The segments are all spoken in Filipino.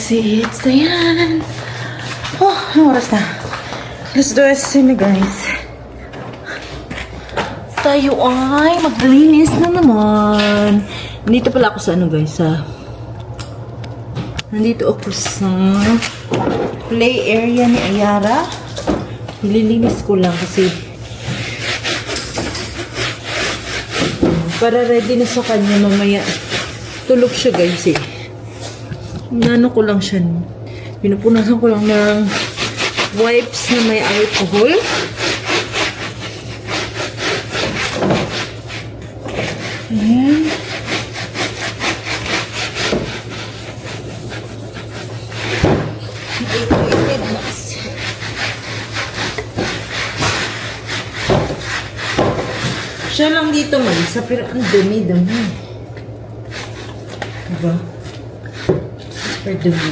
Proceeds na yan. Oh, anong oras na? Alas 12 na guys. Tayo ay maglinis na naman. Nandito pala ako sa ano guys, nandito ako sa play area ni Ayara. Nililinis ko lang kasi para ready na sa kanya mamaya. Tulog siya guys eh. Nano ko lang siya. Pinupunasan ko lang ng wipes na may alcohol. Ayan. Siya lang dito Marisa, pero ang dumi-dumi. Diba? Super dumi.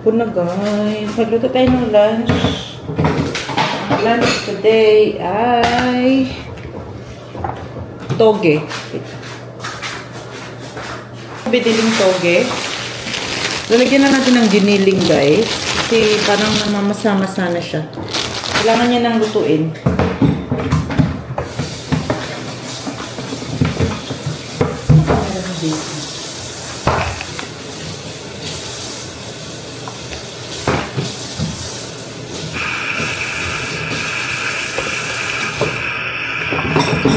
Ako na guys. Magluto tayo ng lunch. Lunch today ay toge. Biniling toge. Lalagyan na natin ng giniling guys. Kasi parang namamasa-masa na siya. Kailangan niya nang lutuin.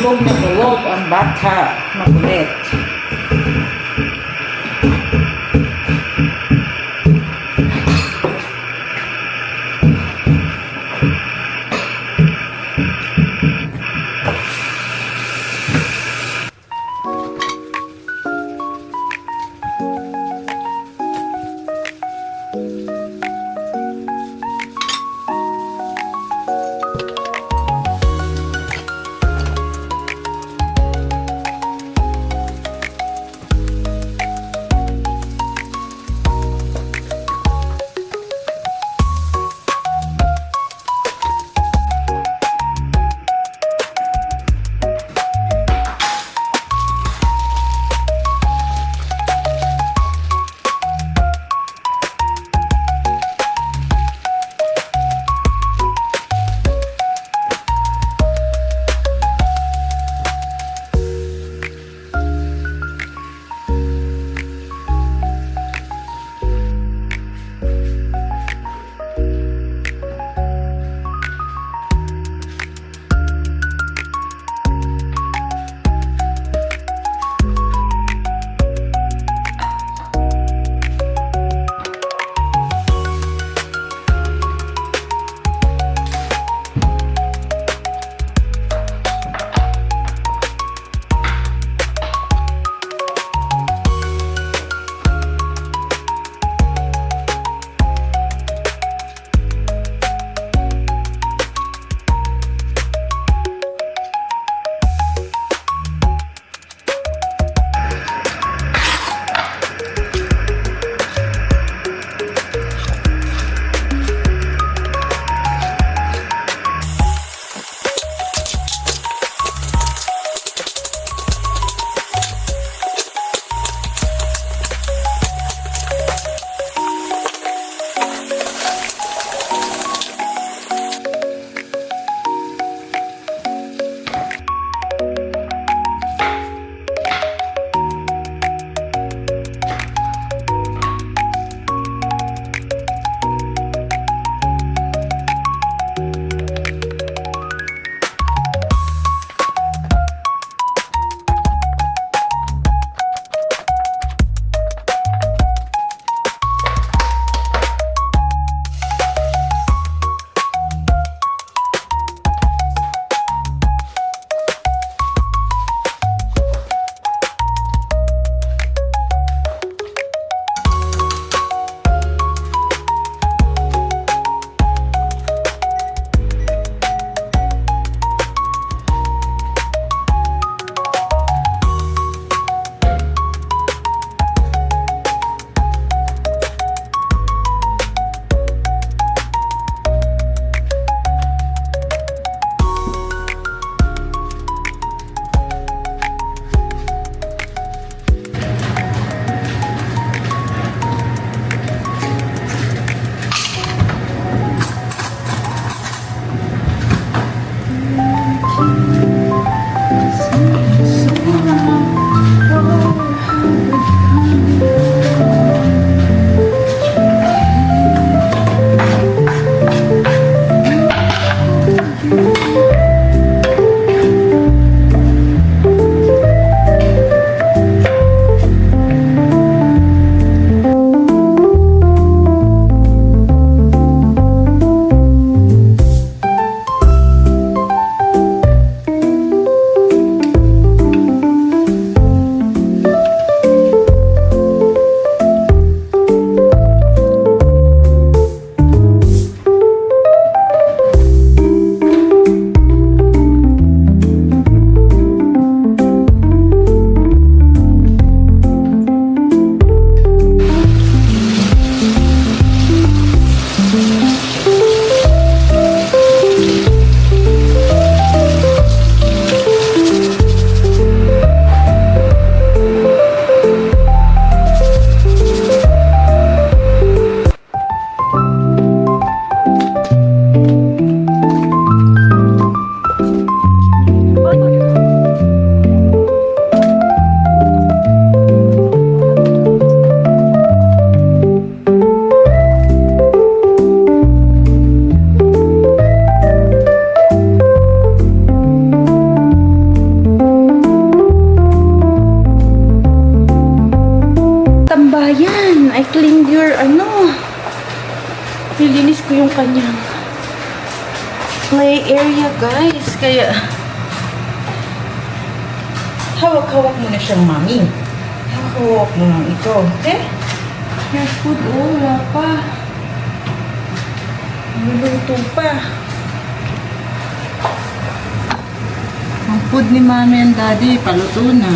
Tulog na tulog ang bata. Makulit. kabayan, I cleaned your, nilinis ko yung kanyang play area, guys. Kaya, hawak-hawak mo na siyang mami. Hawak-hawak mo lang ito. Okay? Your food, wala pa. Niluluto pa. Ang food ni mami and daddy, paluto na.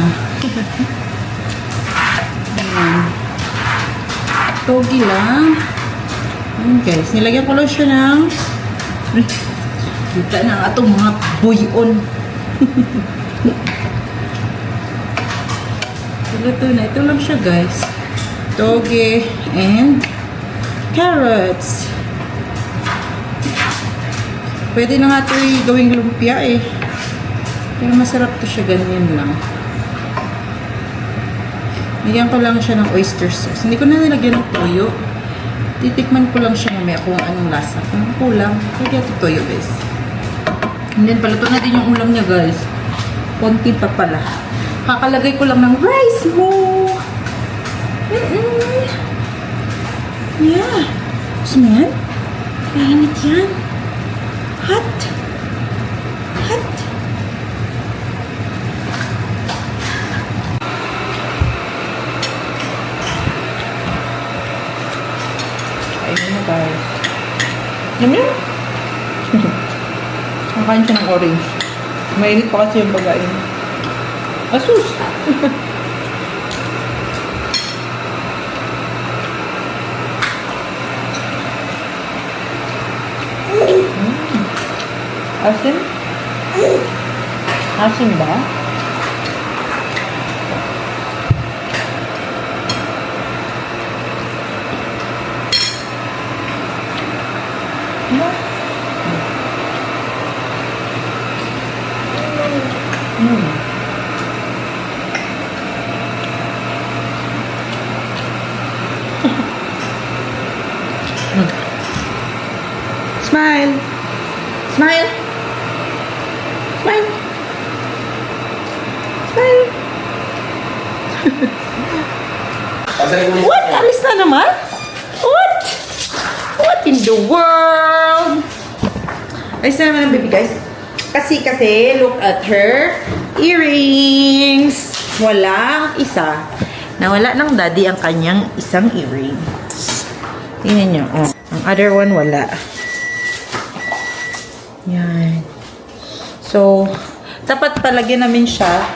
Ayan. Togi lang. Ayan guys, nilagyan ko lang siya ng kita na nga itong mga buyon. Paluto na. Ito lang siya guys. Togi and carrots. Pwede na nga ito gawing lumpia eh. Pero masarap to siya ganyan lang. Nilagyan ko lang siya ng oyster sauce. Hindi ko na nilagyan ng toyo. Titikman ko lang siya mamaya kung anong lasa. Kung kulang, lagyan ito toyo guys. And then paluto na din yung ulam niya guys. Konti pa pala. Kakalagay ko lang ng rice mo. Yeah. Gusto mo yan? Kainit yan. Hot. Hot. Ayun na guys. Alam mo? Nakain siya ng orange. Mainit pa kasi yung pagkain. Asus! Asin? Asin ba? Smile! Smile! Smile! Smile! What? Alis na naman? What? What in the world? Alis na naman ang baby guys. Kasi, look at her earrings. Walang isa. Nawala ng daddy ang kanyang isang earrings. Tingnan nyo. Oh. Ang other one, wala. Yan. So, dapat palagyan namin siya.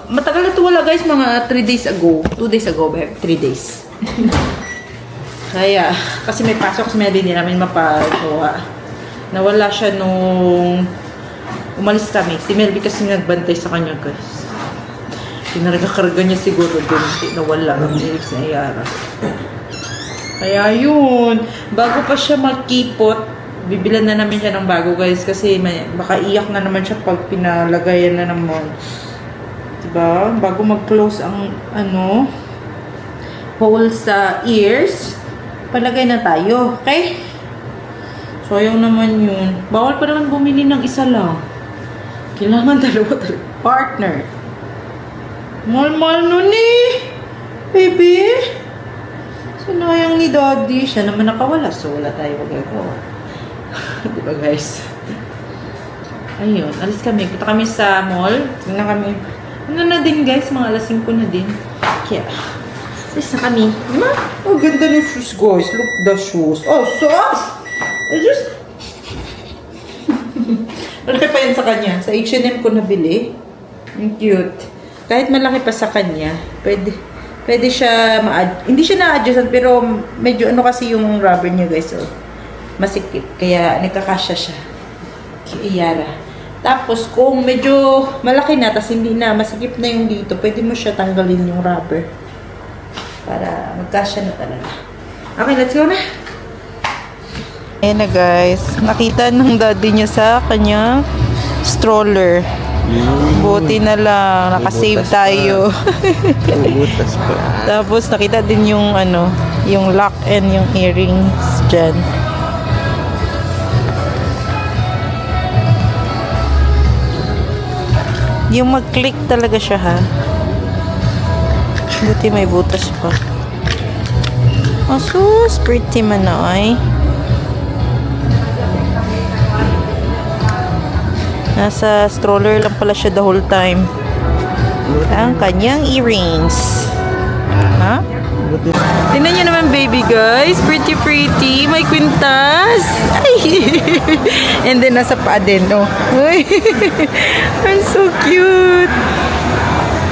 Matagal na ito wala guys, mga 3 days ago. 2 days ago, 3 days. Kaya, kasi may pasok kasi hindi namin mapagawa. Nawala siya nung umalis kami. Si Melby kasi nagbantay sa kanya guys. Pinaragakarga niya siguro dun. Nawala ang lyrics na Yara. Kaya yun. Bago pa siya magkipot, bibilan na namin siya ng bago guys. Kasi baka iyak na naman siya pag pinalagayan na naman. Diba? Bago mag-close ang hole sa ears, palagay na tayo. Okay? Sayang naman yun. Bawal pa naman bumili ng isa lang. Kailangan dalawa partner. Mahal-mahal nun eh. Baby. Sinayang ni daddy. Siya naman nakawala. So wala tayo magagawa. Diba guys? Ayun. Alis kami. Punta kami sa mall. Tingnan kami. Ano na din guys. Mga alas 5 na din. Kaya. Alis na kami. Diba? Oh, ganda ng shoes guys. Look the shoes. Oh, sauce! Just malaki pa yan sa kanya. Sa H&M ko nabili. Ang cute. Kahit malaki pa sa kanya, pwede siya hindi siya na-adjustan, pero medyo kasi yung rubber niya guys. So, masikip. Kaya nagkakasya siya. Iyara. Tapos kung medyo malaki na, tapos hindi na, masikip na yung dito, pwede mo siya tanggalin yung rubber. Para magkasya na talaga. Okay, let's go na. Ayan na guys, nakita ng daddy niya sa kanyang stroller. Buti na lang, nakasave tayo. Butas pa. Tapos nakita din yung yung lock and yung earrings dyan. Yung mag-click talaga siya ha. Buti may butas pa. Oh, sus, pretty man na ay. Nasa stroller lang pala siya the whole time. Ang kanyang earrings. Ha? Tingnan niyo naman, baby guys. Pretty, pretty. May kwintas. Ay. And then, nasa paa din, oh. Uy. I'm so cute.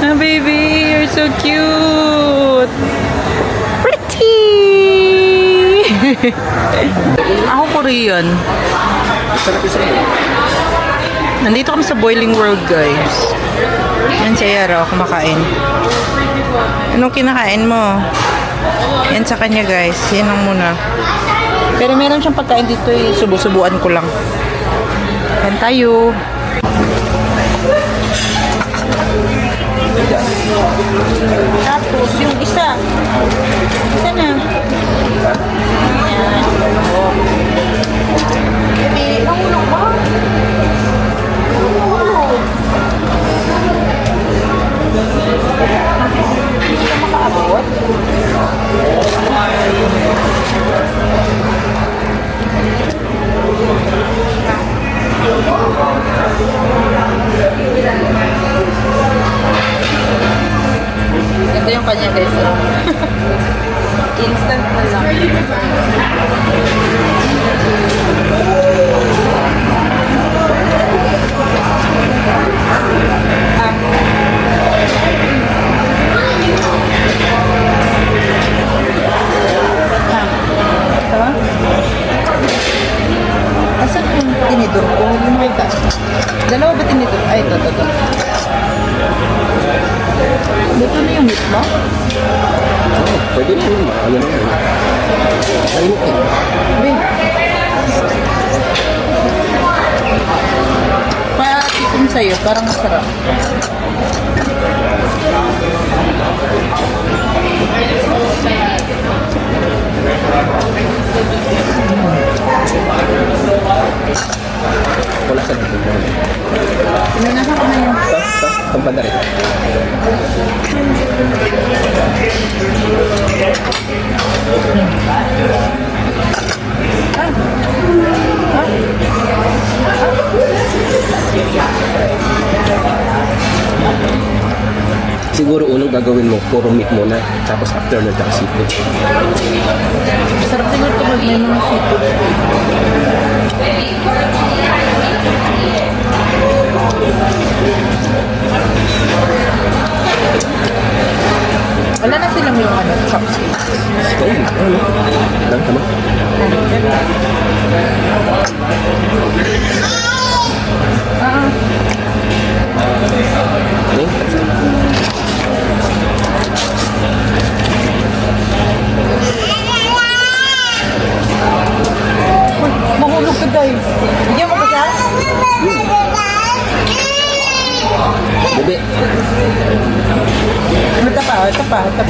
Ah, baby, you're so cute. Pretty. Ako Korean. Nandito kami sa Boiling World, guys. Yan si Yara, kumakain. Anong kinakain mo? Yan sa kanya, guys. Yan lang muna. Pero meron siyang pagkain dito, eh. Subo-subuan ko lang. Yan tayo. Tapos, yung isa. Isa na. Yan. Baby, nahulog ba? Hindi ka makaabot? Ito yung kanya, guys. Instant na lang. Asan yung tinidor ko? Yung mga dalawa ba tinidor? Ay, ito. Dito na yung meat mo? Pwede na yun. Ano na yun? Ayun eh. Wait. Paatikin sa'yo, parang masarap. Wala sa dito. Pinanahan ko na yun. Pampanda rin. Siguro unang gagawin mo, puro meat muna. Tapos after nun, tapos seafood. Sarap siguro ito mag-may mga seafood. Wala na silang yung chopsticks. Ayun, ano? Lang, tama? Ayun. Mahulog ka, guys. Bigyan mo ba siya? Bebe. Ito pa.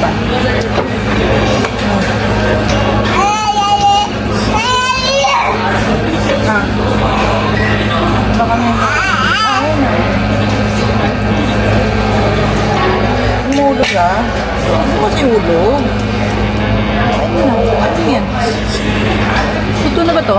Baka may... ayun na. Umulog ah. Ano kasi hulog? Ayun na. Ano yan? Ito na ba to?